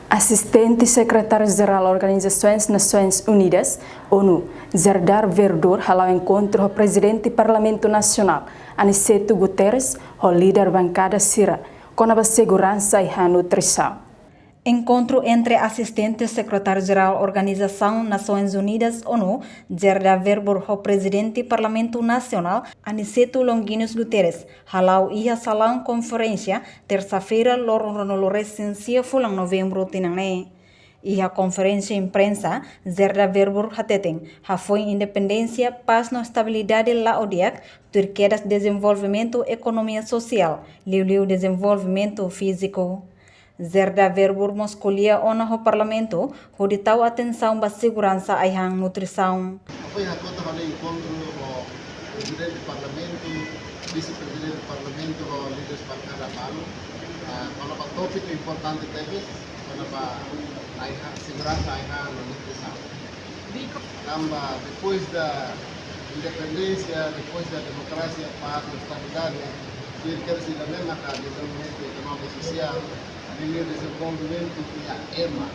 Assistente Secretário-Geral da Organização das Nações Unidas, ONU, Serdar Verdor, ao encontro do Presidente do Parlamento Nacional, Aniceto Guterres, o líder bancada Sira, com a segurança e a nutrição. Encontro entre assistente secretário-geral da Organização Nações Unidas, ONU, Serdar Verdor, o presidente do Parlamento Nacional, Aniceto Longuinhos Guterres, halau ia salão conferência terça-feira, no recensia fulang novembro tinangne. E a conferência imprensa, Serdar Verdor hateten, foi independência, paz e estabilidade lá odiak, Turquia desenvolvimento economia social, liu desenvolvimento físico. Serdar Verdor escolhia o parlamento, onde tal atenção para segurança e a nutrição. Foi a conta do encontro o presidente do parlamento, vice-presidente do parlamento, o líderes bancada Palo, para o tópico importante deles, para a segurança e a nutrição. Depois da independência, depois da democracia, paz e estabilidade, quer dizer a mesma coisa, desenvolvimento econômico e social, o desenvolvimento e a EMA.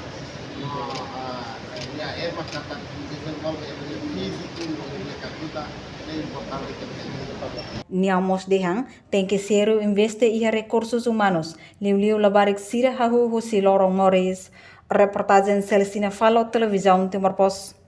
A EMA que desenvolve o físico, a capital, é importante que Niamos dehang tem que ser investe e recursos humanos. Liu labarik sira hahu si lorong Morris. Reportagem Celestina Falo, Televisão Timor Post.